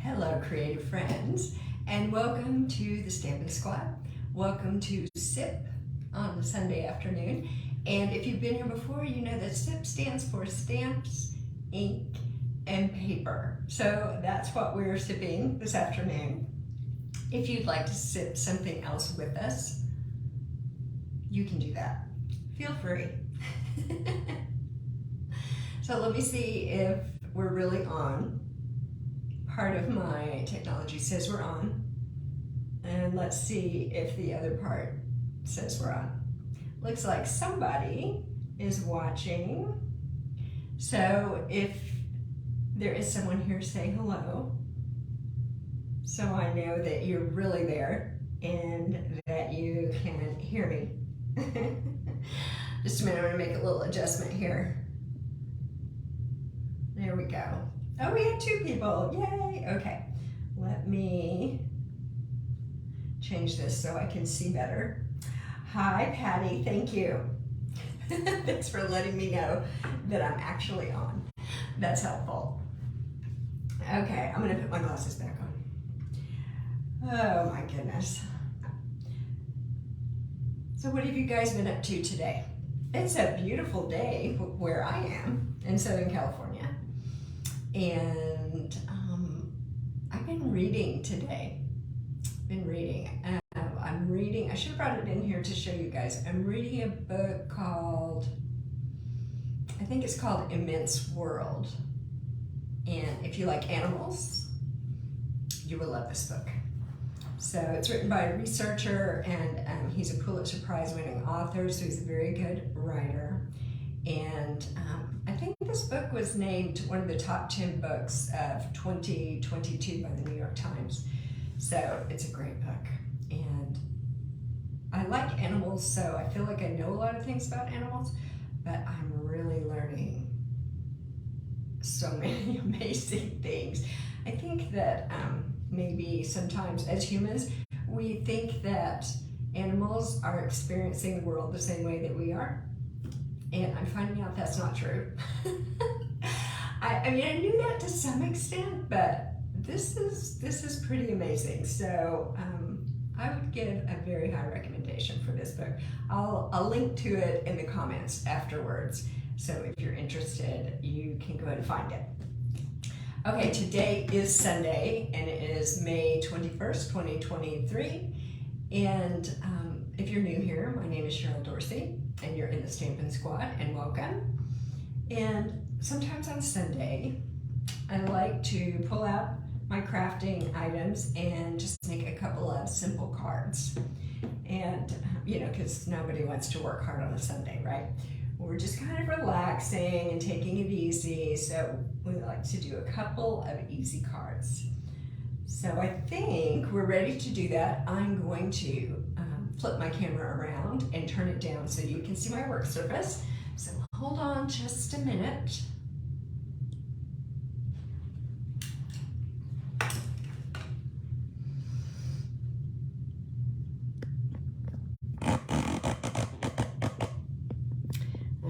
Hello, creative friends, and welcome to the Stampin' Squad. Welcome to SIP on the Sunday afternoon. And if you've been here before, you know that SIP stands for Stamps, Ink, and Paper. So that's what we're sipping this afternoon. If you'd like to sip something else with us, you can do that. Feel free. So let me see if we're really on. Part of my technology says we're on. And let's see if the other part says we're on. Looks like somebody is watching. So if there is someone here, say hello. So I know that you're really there and that you can hear me. Just a minute, I'm gonna make a little adjustment here. There we go. Oh, we have two people, yay, okay. Let me change this so I can see better. Hi, Patty, thank you. Thanks for letting me know that I'm actually on. That's helpful. Okay, I'm gonna put my glasses back on. Oh my goodness. So what have you guys been up to today? It's a beautiful day where I am in Southern California. And I've been reading today. I'm reading, I should have brought it in here to show you guys. I'm reading a book called, I think it's called Immense World. And if you like animals, you will love this book. So it's written by a researcher, and he's a Pulitzer Prize winning author, so he's a very good writer. And I think this book was named one of the top 10 books of 2022 by the New York Times. So it's a great book. And I like animals, so I feel like I know a lot of things about animals, but I'm really learning so many amazing things. I think that maybe sometimes as humans, we think that animals are experiencing the world the same way that we are. And I'm finding out that's not true. I mean, I knew that to some extent, but this is pretty amazing. So I would give a very high recommendation for this book. I'll link to it in the comments afterwards. So if you're interested, you can go ahead and find it. Okay, today is Sunday, and it is May 21st, 2023. And if you're new here, my name is Cheryl Dorsey, and you're in the Stampin' Squad, and welcome. And sometimes on Sunday, I like to pull out my crafting items and just make a couple of simple cards. And, you know, because nobody wants to work hard on a Sunday, right? We're just kind of relaxing and taking it easy, so we like to do a couple of easy cards. So I think we're ready to do that. I'm going to flip my camera around and turn it down so you can see my work surface. So hold on just a minute.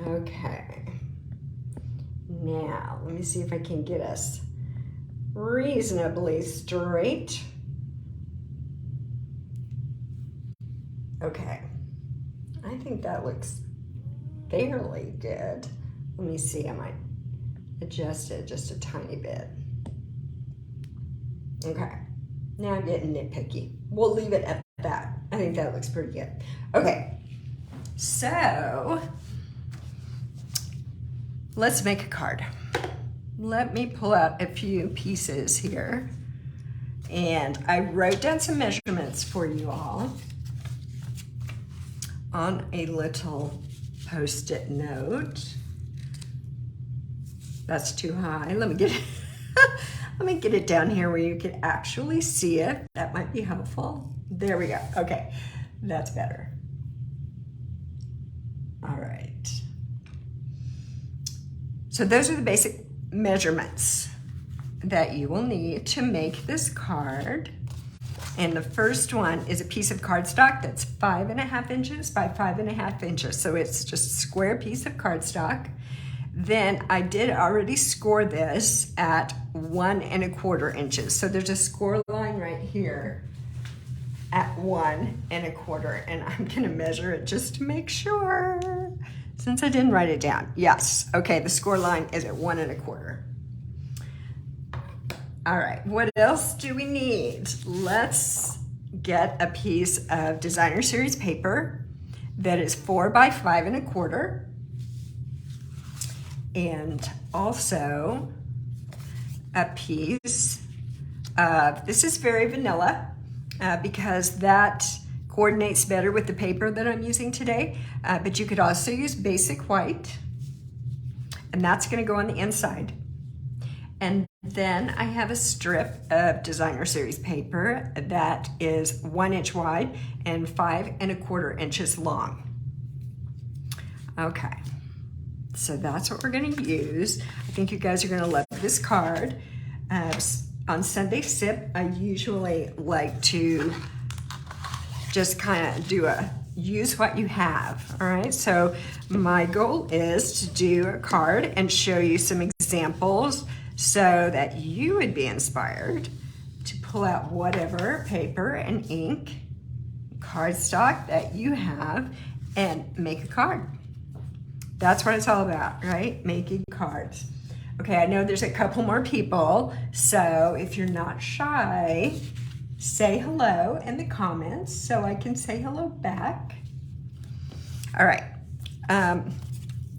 Okay, now let me see if I can get us reasonably straight. Okay, I think that looks fairly good. Let me see, I might adjust it just a tiny bit. Okay, now I'm getting nitpicky. We'll leave it at that. I think that looks pretty good. Okay, so let's make a card. Let me pull out a few pieces here. And I wrote down some measurements for you all on a little Post-it note. That's too high. Let me get it. Let me get it down here where you can actually see it. That might be helpful. There we go. Okay, that's better. All right. So those are the basic measurements that you will need to make this card. And the first one is a piece of cardstock that's 5.5 inches by 5.5 inches. So it's just a square piece of cardstock. then I did already score this at 1 1/4 inches. So there's a score line right here at 1 1/4, and I'm gonna measure it just to make sure, since I didn't write it down. Yes, okay, the score line is at 1 1/4. All right, what else do we need? Let's get a piece of designer series paper that is 4 by 5 1/4. And also a piece of, this is very vanilla because that coordinates better with the paper that I'm using today, but you could also use basic white, and that's gonna go on the inside. And then I have a strip of designer series paper that is 1 inch wide and 5 1/4 inches long. Okay. So that's what we're gonna use. I think you guys are gonna love this card. On Sunday Sip, I usually like to just kind of do use what you have, all right? So my goal is to do a card and show you some examples so that you would be inspired to pull out whatever paper and ink, cardstock that you have and make a card. That's what it's all about, right? Making cards. Okay, I know there's a couple more people, so if you're not shy, say hello in the comments so I can say hello back. All right,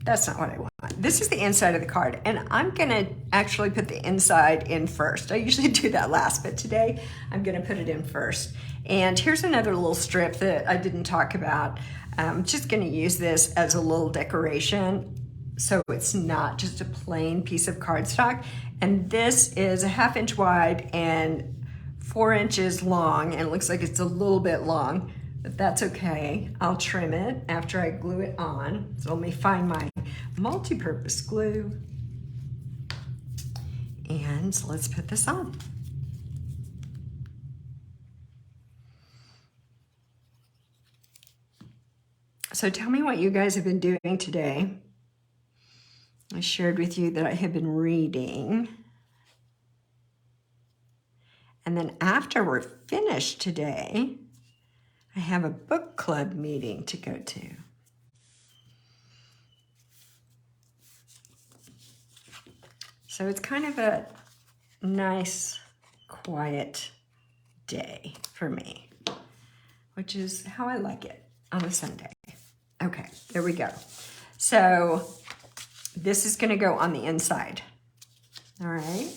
that's not what I want. This is the inside of the card, and I'm gonna actually put the inside in first. I usually do that last, but today I'm gonna put it in first. And here's another little strip that I didn't talk about. I'm just gonna use this as a little decoration, so it's not just a plain piece of cardstock. And this is a 1/2 inch wide and 4 inches long, and it looks like it's a little bit long, but that's okay. I'll trim it after I glue it on. So let me find my multi-purpose glue. And let's put this on. So tell me what you guys have been doing today. I shared with you that I have been reading. And then after we're finished today, I have a book club meeting to go to. So it's kind of a nice, quiet day for me, which is how I like it on a Sunday. Okay, there we go. So this is gonna go on the inside, all right?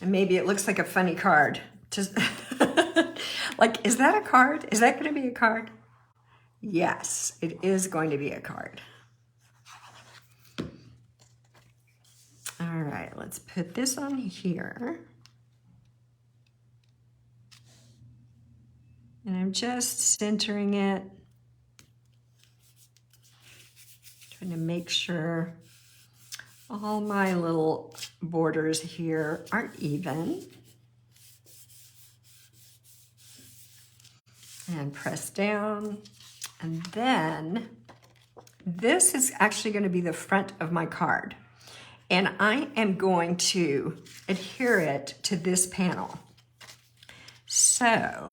And maybe it looks like a funny card. Just like, is that a card? Is that gonna be a card? Yes, it is going to be a card. All right, let's put this on here. And I'm just centering it. Trying to make sure all my little borders here are even. And press down. And then this is actually going to be the front of my card. And I am going to adhere it to this panel. So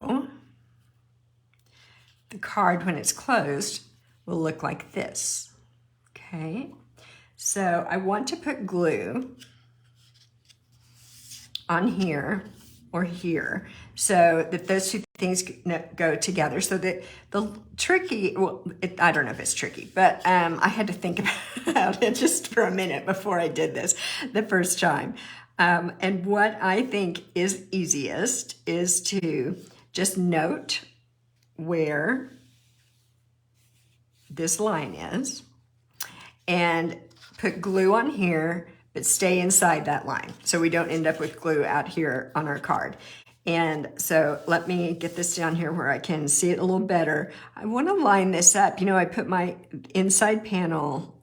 the card, when it's closed, will look like this. Okay, so I want to put glue on here or here so that those two things go together. So that the tricky, well, I don't know if it's tricky, but I had to think about it just for a minute before I did this the first time. And what I think is easiest is to just note where this line is and put glue on here, but stay inside that line so we don't end up with glue out here on our card. And so let me get this down here where I can see it a little better. I want to line this up. You know, I put my inside panel,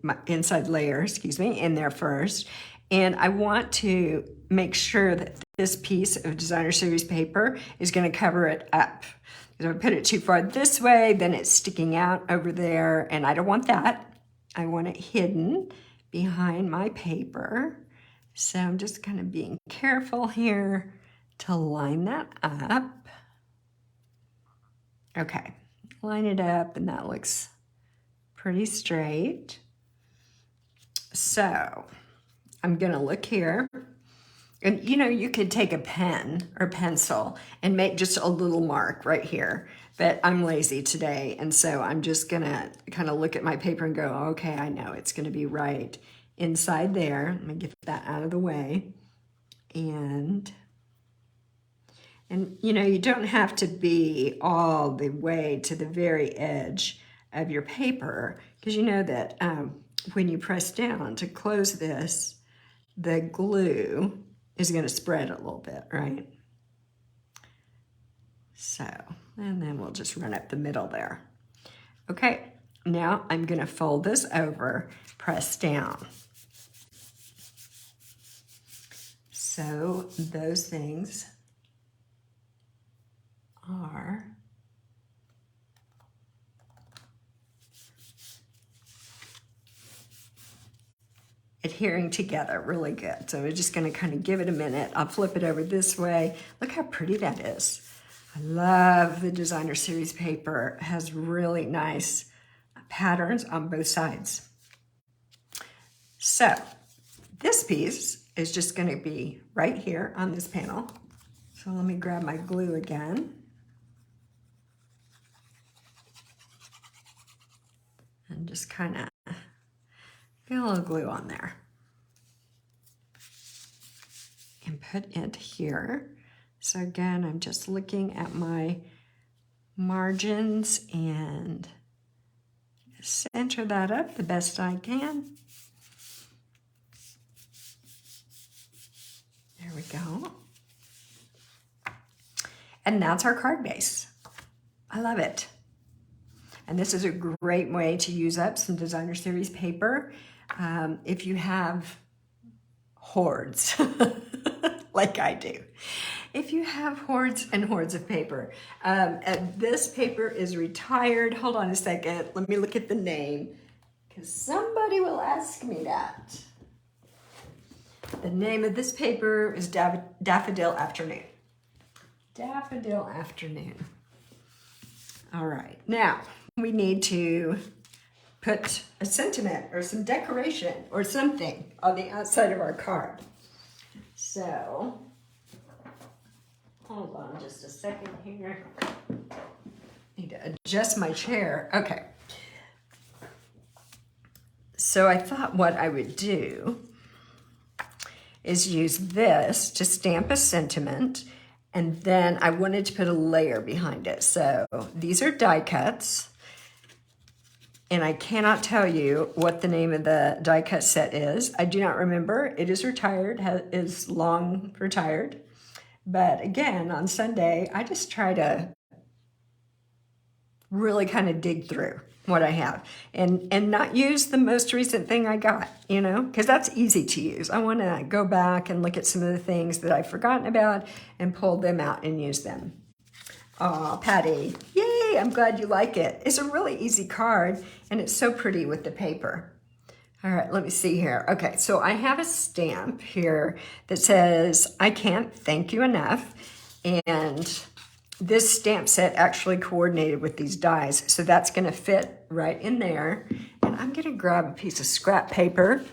my inside layer, excuse me, in there first. And I want to make sure that this piece of designer series paper is going to cover it up. If I put it too far this way, then it's sticking out over there, and I don't want that. I want it hidden behind my paper. So I'm just kind of being careful here to line that up. Okay, line it up, and that looks pretty straight. So I'm gonna look here, and you know, you could take a pen or pencil and make just a little mark right here, but I'm lazy today, and so I'm just gonna kind of look at my paper and go, okay, I know it's gonna be right inside there. Let me get that out of the way. And you know, you don't have to be all the way to the very edge of your paper, because you know that when you press down to close this, the glue is going to spread a little bit, right? So, and then we'll just run up the middle there. Okay, now I'm going to fold this over, press down. So those things are adhering together really good. So we're just going to kind of give it a minute. I'll flip it over this way. Look how pretty that is. I love the designer series paper. It has really nice patterns on both sides. So this piece is just going to be right here on this panel. So let me grab my glue again. And just kind of get a little glue on there. And put it here. So again, I'm just looking at my margins and center that up the best I can. There we go. And that's our card base. I love it. And this is a great way to use up some designer series paper if you have hoards, like I do. If you have hoards and hoards of paper. This paper is retired. Hold on a second. Let me look at the name, because somebody will ask me that. The name of this paper is Daffodil Afternoon. Daffodil Afternoon. All right, now we need to put a sentiment or some decoration or something on the outside of our card. So, hold on just a second here. Need to adjust my chair. Okay. So I thought what I would do is use this to stamp a sentiment, and then I wanted to put a layer behind it. So these are die cuts, and I cannot tell you what the name of the die cut set is. I do not remember. It is retired, is long retired. But again, on Sunday, I just try to really kind of dig through what I have and not use the most recent thing I got, you know, because that's easy to use. I want to go back and look at some of the things that I've forgotten about and pull them out and use them. Aw, Patty, yay, I'm glad you like it. It's a really easy card, and it's so pretty with the paper. All right, let me see here. Okay, so I have a stamp here that says, I can't thank you enough. And this stamp set actually coordinated with these dies, so that's gonna fit right in there. And I'm gonna grab a piece of scrap paper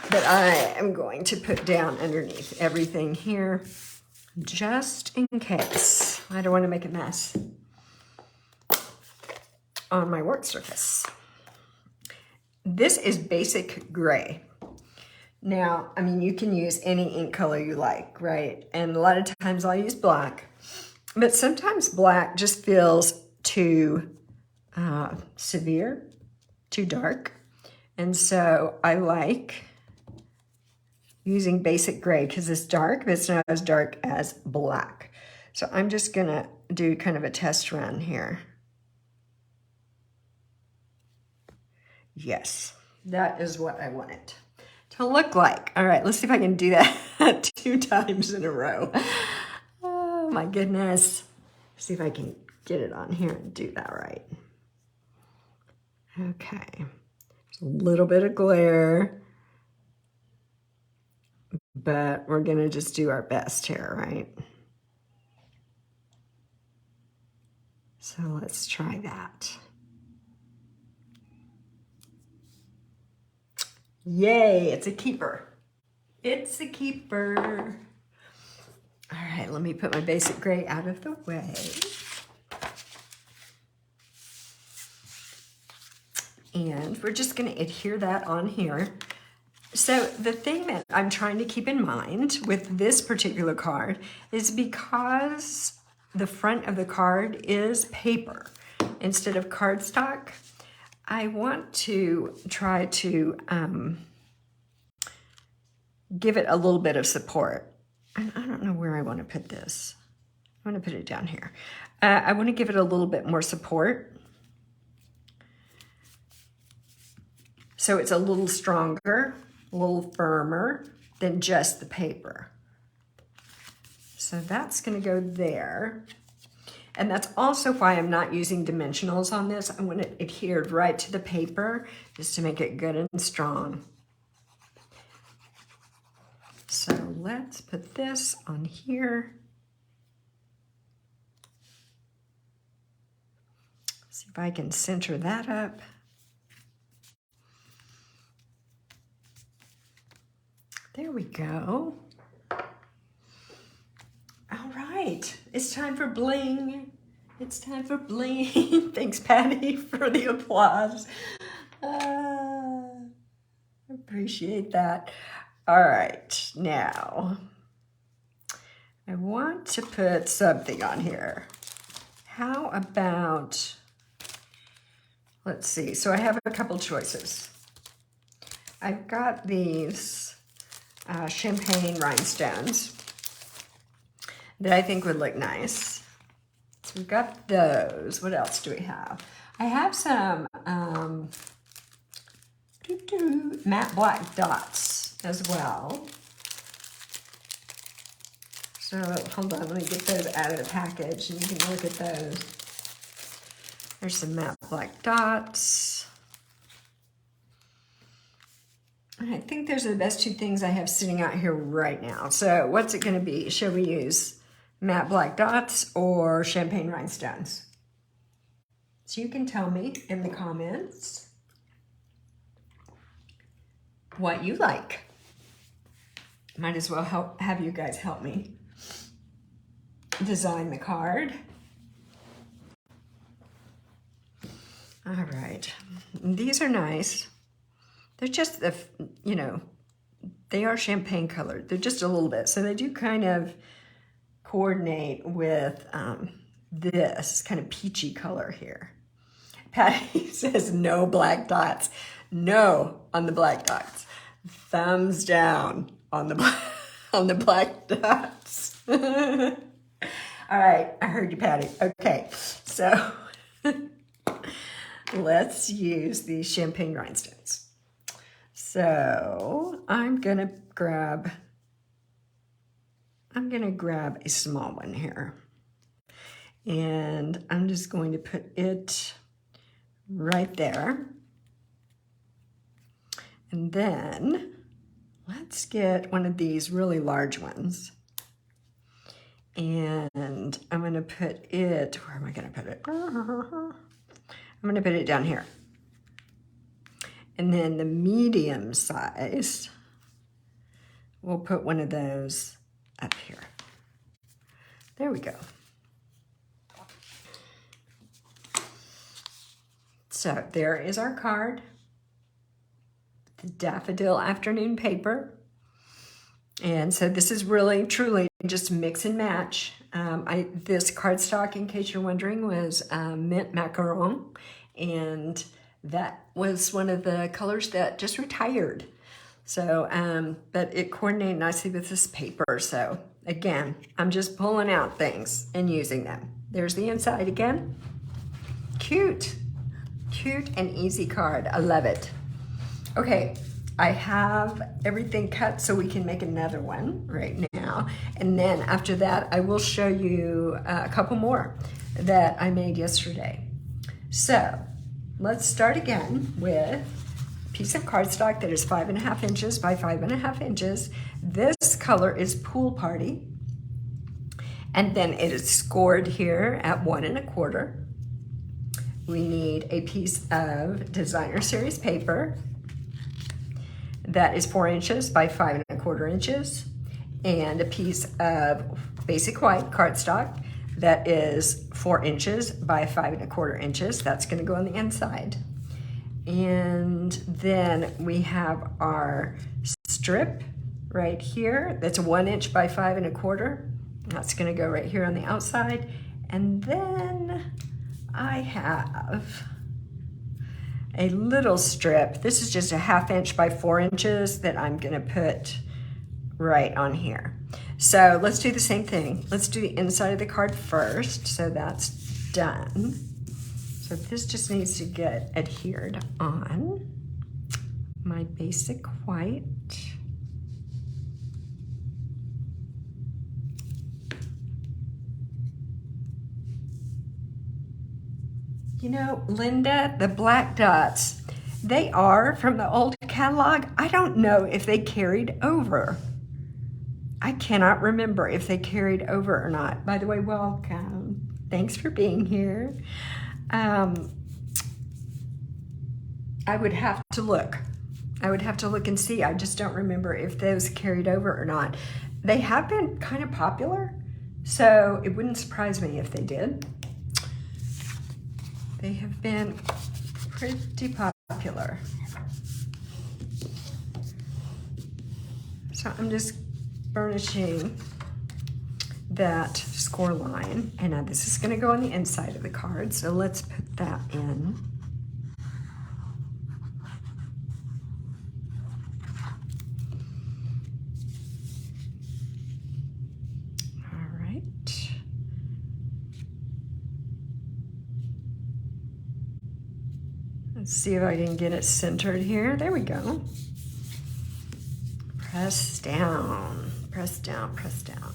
that I am going to put down underneath everything here, just in case. I don't wanna make a mess on my work surface. This is basic gray. Now, I mean, you can use any ink color you like, right? And a lot of times I'll use black, but sometimes black just feels too severe, too dark. And so I like using basic gray because it's dark, but it's not as dark as black. So I'm just gonna do kind of a test run here. Yes, that is what I want it to look like. All right, let's see if I can do that 2 times in a row. Oh my goodness. See if I can get it on here and do that right. Okay, A little bit of glare, but we're gonna just do our best here, right? So let's try that. Yay, it's a keeper. It's a keeper. All right, let me put my basic gray out of the way. And we're just gonna adhere that on here. So the thing that I'm trying to keep in mind with this particular card is because the front of the card is paper instead of cardstock, I want to try to give it a little bit of support. And I don't know where I want to put this. I want to put it down here. I want to give it a little bit more support. So it's a little stronger, a little firmer than just the paper. So that's going to go there. And that's also why I'm not using dimensionals on this. I want it adhered right to the paper just to make it good and strong. So let's put this on here. See if I can center that up. There we go. All right, it's time for bling. It's time for bling. Thanks, Patty, for the applause. Appreciate that. All right, now I want to put something on here. How about, let's see, so I have a couple choices. I've got these champagne rhinestones that I think would look nice. So we've got those. What else do we have? I have some matte black dots as well. So hold on, let me get those out of the package and you can look at those. There's some matte black dots. I think those are the best two things I have sitting out here right now. So what's it going to be? Shall we use matte black dots or champagne rhinestones? So you can tell me in the comments what you like. Might as well have you guys help me design the card. All right, these are nice. They're just, you know, they are champagne colored. They're just a little bit. So they do kind of coordinate with this kind of peachy color here. Patty says no black dots. No on the black dots. Thumbs down on the black dots. All right, I heard you, Patty. Okay, so let's use these champagne rhinestones. So I'm gonna grab a small one here. And I'm just going to put it right there. And then let's get one of these really large ones. And I'm gonna put it, where am I gonna put it? I'm gonna put it down here. And then the medium size, we'll put one of those up here. There we go. So there is our card, the daffodil afternoon paper. And so this is really, truly just mix and match. This cardstock, in case you're wondering, was mint macaron. And that was one of the colors that just retired. So, but it coordinated nicely with this paper. So again, I'm just pulling out things and using them. There's the inside again. Cute, cute and easy card. I love it. Okay, I have everything cut so we can make another one right now. And then after that, I will show you a couple more that I made yesterday. So let's start again with piece of cardstock that is 5.5 inches by 5.5 inches. This color is Pool Party. And then it is scored here at 1 1/4. We need a piece of designer series paper that is 4 inches by 5 1/4 inches, and a piece of basic white cardstock that is 4 inches by 5 1/4 inches. That's going to go on the inside. And then we have our strip right here. That's 1 inch by 5 1/4. That's going to go right here on the outside. And then I have a little strip. This is just a 1/2 inch by 4 inches that I'm going to put right on here. So let's do the same thing. Let's do the inside of the card first. So that's done. So this just needs to get adhered on my basic white. You know, Linda, the black dots, they are from the old catalog. I don't know if they carried over. I cannot remember if they carried over or not. By the way, welcome. Thanks for being here. I would have to look. I would have to look and see. I just don't remember if those carried over or not. They have been kind of popular, so it wouldn't surprise me if they did. They have been pretty popular. So I'm just burnishing that score line, and now this is going to go on the inside of the card, so let's put that in. All right. Let's see if I can get it centered here. There we go. Press down, press down, press down.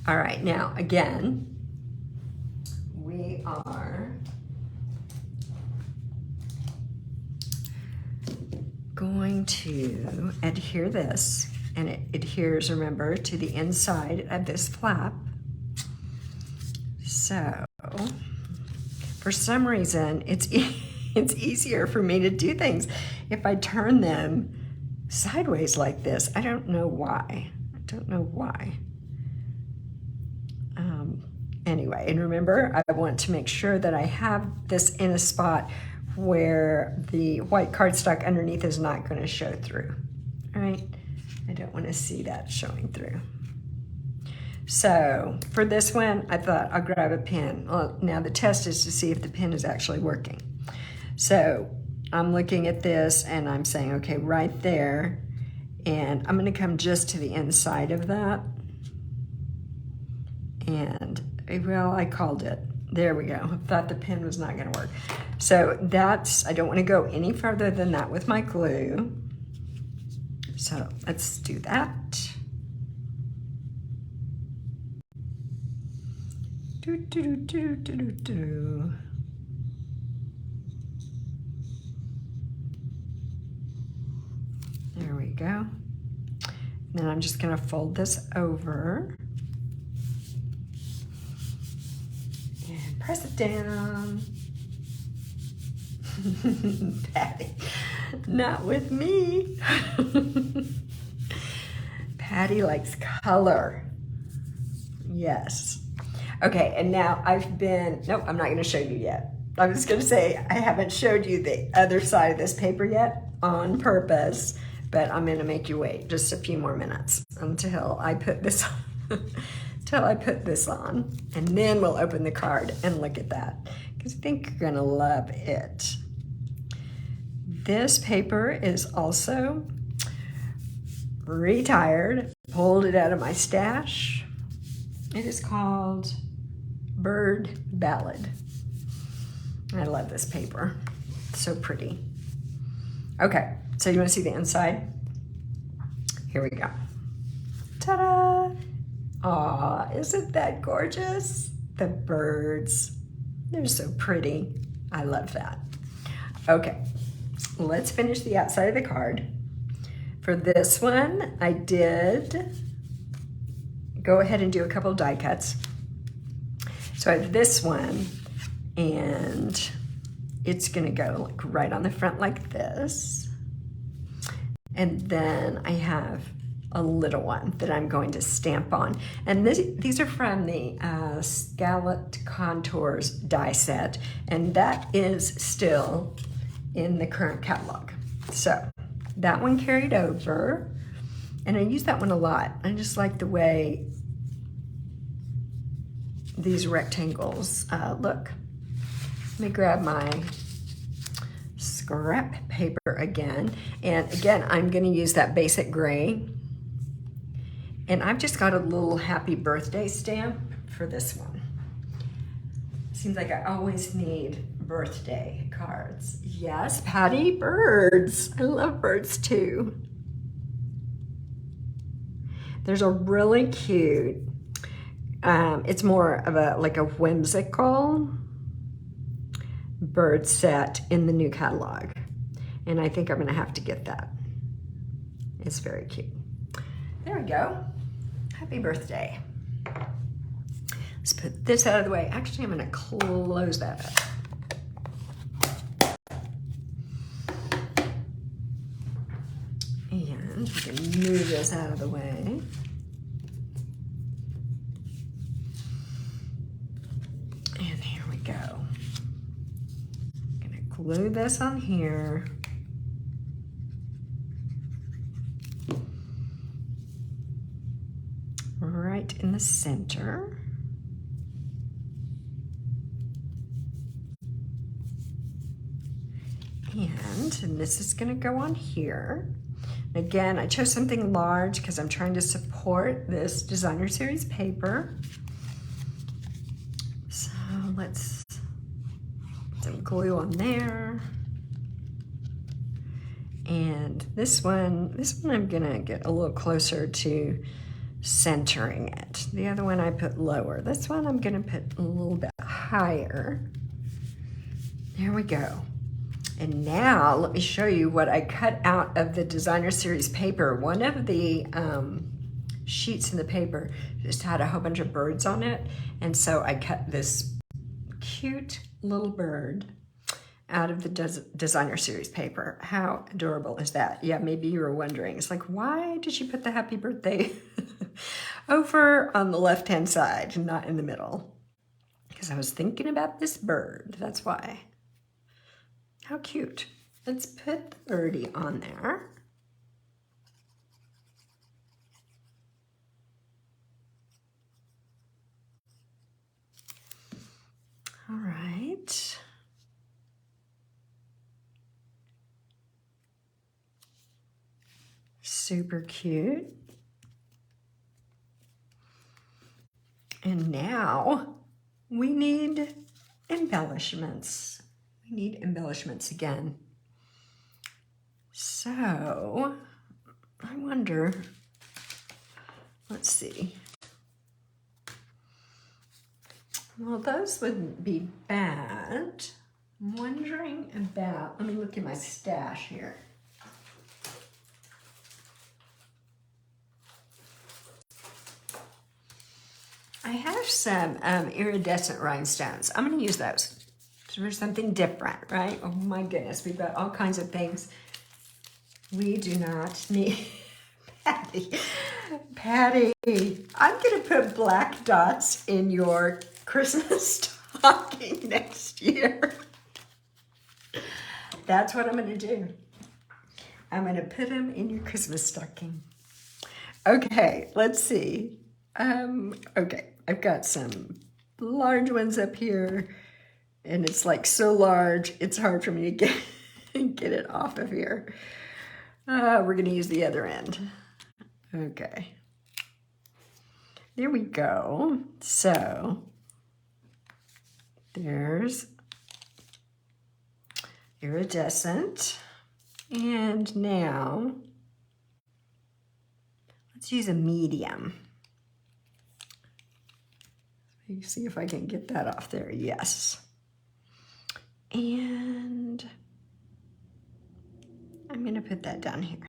All right, now again, we are going to adhere this, and it adheres, remember, to the inside of this flap. So, for some reason, it's easier for me to do things if I turn them sideways like this. I don't know why. I don't know why. Anyway, and remember, I want to make sure that I have this in a spot where the white cardstock underneath is not going to show through. All right? I don't want to see that showing through. So for this one, I thought I'll grab a pen. Well, now the test is to see if the pen is actually working. So I'm looking at this and I'm saying, okay, right there. And I'm going to come just to the inside of that. And, well, I called it. There we go. I thought the pen was not going to work. So that's, I don't want to go any further than that with my glue. So let's do that. Do, do, do, do, do, do. There we go. Then I'm just going to fold this over and press it down. Patty, not with me. Patty likes color. Yes. Okay, and now nope, I'm not going to show you yet. I was going to say I haven't showed you the other side of this paper yet on purpose, but I'm going to make you wait just a few more minutes until I put this on, and then we'll open the card and look at that, because I think you're going to love it. This paper is also retired, pulled it out of my stash. It is called Bird Ballad. I love this paper. It's so pretty. Okay, so you want to see the inside? Here we go. Ta-da! Aw, isn't that gorgeous? The birds, they're so pretty. I love that. Okay, let's finish the outside of the card. For this one, I did go ahead and do a couple die cuts. So I have this one, and it's gonna go like right on the front like this. And then I have a little one that I'm going to stamp on. And these are from the Scalloped Contours die set, and that is still in the current catalog. So that one carried over, and I use that one a lot. I just like the way these rectangles look. Let me grab my scrap paper again. And again, I'm gonna use that basic gray. And I've just got a little happy birthday stamp for this one. Seems like I always need birthday cards. Yes, Patty, birds. I love birds too. There's a really cute, it's more of like a whimsical bird set in the new catalog. And I think I'm gonna have to get that. It's very cute. There we go. Happy birthday. Let's put this out of the way. Actually, I'm gonna close that up. And we can move this out of the way. And here we go. I'm gonna glue this on here. Right in the center. And this is gonna go on here. Again, I chose something large because I'm trying to support this designer series paper. So let's put some glue on there. And this one I'm gonna get a little closer to centering it. The other one I put lower. This one I'm gonna put a little bit higher. There we go. And now let me show you what I cut out of the designer series paper. One of the sheets in the paper just had a whole bunch of birds on it. And so I cut this cute little bird out of the designer series paper. How adorable is that? Yeah, maybe you were wondering. It's like, why did she put the happy birthday over on the left-hand side and not in the middle? Because I was thinking about this bird, that's why. How cute. Let's put the birdie on there. All right. Super cute. And now we need embellishments. We need embellishments again. So I wonder, let's see. Well, those wouldn't be bad. I'm wondering about, let me look at my stash here. I have some iridescent rhinestones. I'm gonna use those for something different, right? Oh my goodness, we've got all kinds of things. We do not need, Patty, I'm gonna put black dots in your Christmas stocking next year. That's what I'm gonna do. I'm gonna put them in your Christmas stocking. Okay, let's see. Okay, I've got some large ones up here, and it's like so large, it's hard for me to get it off of here. We're gonna use the other end. Okay. There we go. So, there's iridescent. And now, let's use a medium. Let me see if I can get that off there. Yes. And I'm gonna put that down here.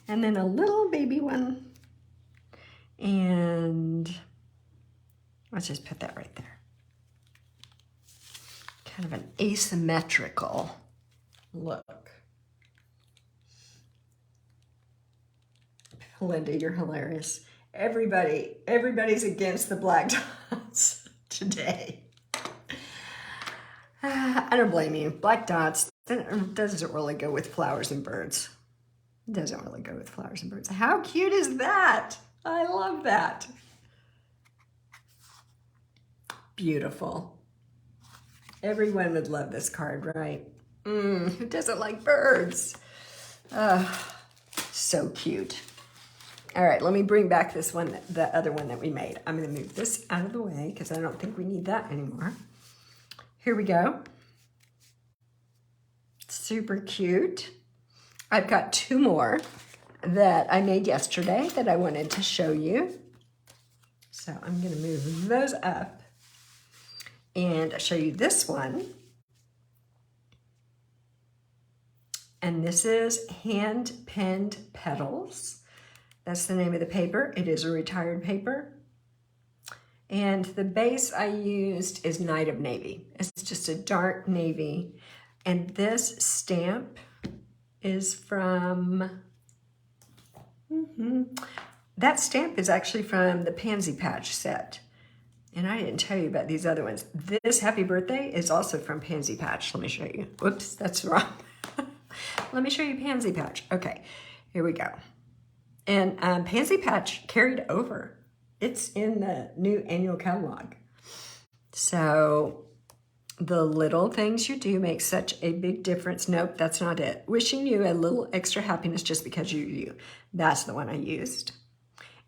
And then a little baby one. And let's just put that right there. Kind of an asymmetrical look. Linda, you're hilarious. Everybody's against the black dots today. I don't blame you. Black dots doesn't really go with flowers and birds. It doesn't really go with flowers and birds. How cute is that? I love that. Beautiful. Everyone would love this card, right? Who doesn't like birds? So cute. All right, let me bring back this one, the other one that we made. I'm gonna move this out of the way because I don't think we need that anymore. Here we go. Super cute. I've got two more that I made yesterday that I wanted to show you. So I'm gonna move those up and show you this one. And this is hand-pinned petals. That's the name of the paper. It is a retired paper. And the base I used is Night of Navy. It's just a dark navy. And this stamp is from, that stamp is actually from the Pansy Patch set. And I didn't tell you about these other ones. This Happy Birthday is also from Pansy Patch. Let me show you. Whoops, that's wrong. Let me show you Pansy Patch. Okay, here we go. And Pansy Patch carried over. It's in the new annual catalog. So the little things you do make such a big difference. Nope, that's not it. Wishing you a little extra happiness just because you're you. That's the one I used.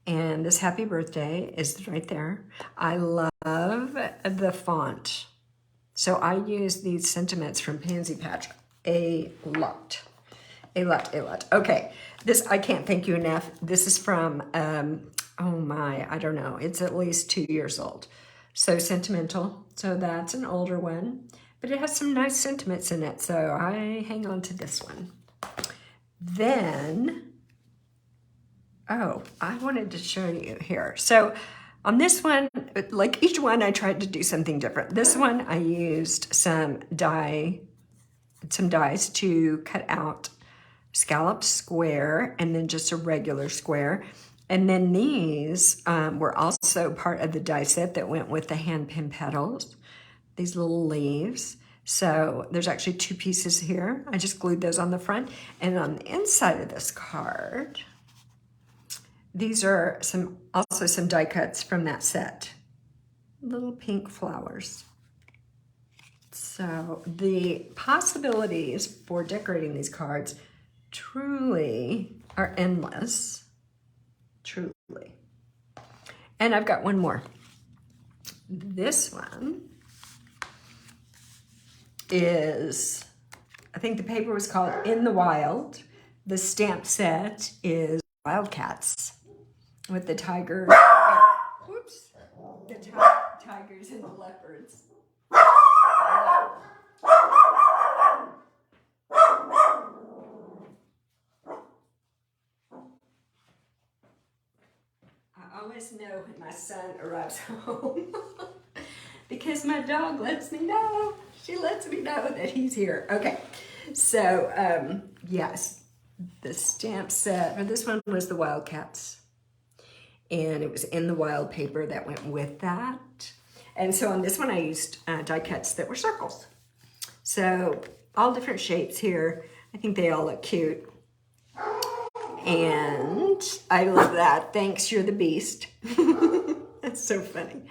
And this Happy Birthday is right there. I love the font. So I use these sentiments from Pansy Patch a lot. Okay, this, I can't thank you enough. This is from, oh my, I don't know. It's at least 2 years old. So Sentimental. So that's an older one. But it has some nice sentiments in it. So I hang on to this one. Then, oh, I wanted to show you here. So on this one, like each one, I tried to do something different. This one, I used some dies to cut out scalloped square and then just a regular square. And then these were also part of the die set that went with the hand pin petals, these little leaves. So there's actually 2 pieces here. I just glued those on the front. And on the inside of this card, these are also some die cuts from that set. Little pink flowers. So the possibilities for decorating these cards truly are endless. Truly. And I've got one more. This one is, I think the paper was called In the Wild. The stamp set is Wildcats with the tigers. Whoops. The tigers and the leopards. I always know when my son arrives home because my dog lets me know. She lets me know that he's here. Okay, so yes, the stamp set for this one was the Wildcats, and it was In the Wild paper that went with that. And so on this one, I used die cuts that were circles. So all different shapes here. I think they all look cute. And I love that. Thanks, you're the beast. That's so funny.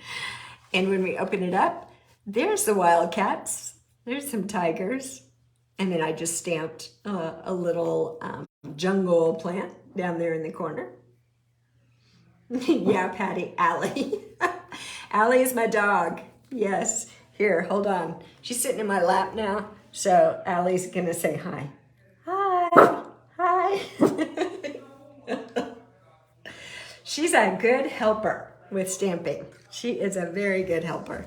And when we open it up, there's the Wildcats. There's some tigers. And then I just stamped a little jungle plant down there in the corner. Yeah, Patty, Allie. Allie is my dog. Yes. Here, hold on. She's sitting in my lap now. So Allie's going to say hi. Hi. Hi. She's a good helper with stamping. She is a very good helper.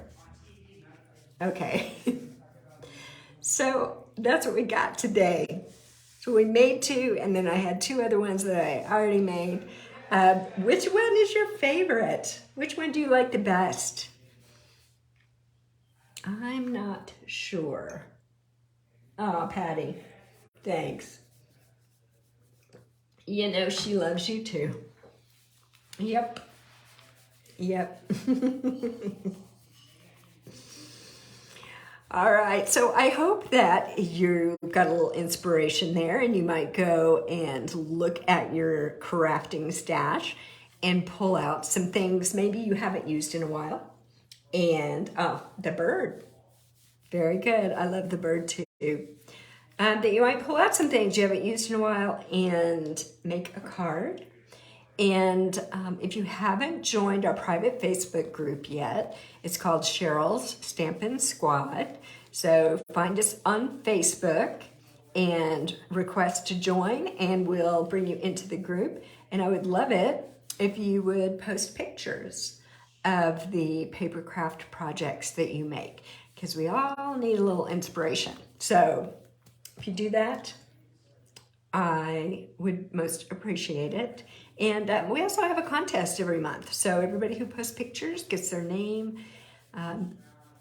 Okay. So that's what we got today. So we made 2, and then I had 2 other ones that I already made. Which one is your favorite? Which one do you like the best? I'm not sure. Oh, Patty, thanks. You know she loves you too. Yep. Yep. All right, so I hope that you got a little inspiration there and you might go and look at your crafting stash and pull out some things maybe you haven't used in a while. And the bird, very good. I love the bird too. That you might pull out some things you haven't used in a while and make a card. And if you haven't joined our private Facebook group yet, it's called Cheryl's Stampin' Squad. So find us on Facebook and request to join, and we'll bring you into the group. And I would love it if you would post pictures of the paper craft projects that you make, because we all need a little inspiration. So if you do that, I would most appreciate it. And we also have a contest every month. So everybody who posts pictures gets their name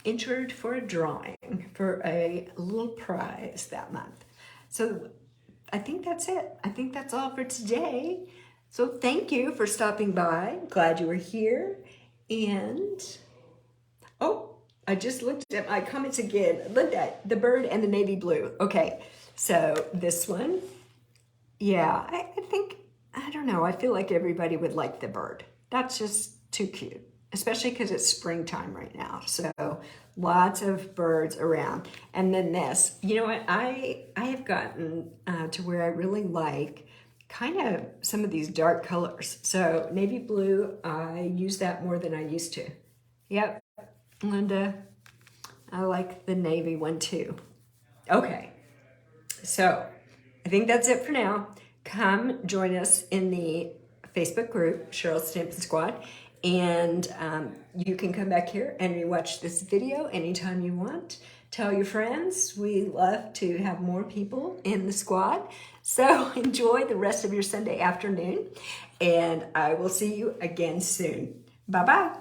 entered for a drawing for a little prize that month. So I think that's it. I think that's all for today. So thank you for stopping by. Glad you were here. And, oh, I just looked at my comments again. Linda, the bird and the navy blue. Okay, so this one. Yeah, I think, I don't know, I feel like everybody would like the bird. That's just too cute, especially because it's springtime right now. So lots of birds around. And then this, you know what, I have gotten to where I really like kind of some of these dark colors. So navy blue, I use that more than I used to. Yep, Linda, I like the navy one too. Okay, so I think that's it for now. Come join us in the Facebook group, Cheryl's Stampin' Squad, and you can come back here and rewatch this video anytime you want. Tell your friends. We love to have more people in the squad. So enjoy the rest of your Sunday afternoon, and I will see you again soon. Bye-bye.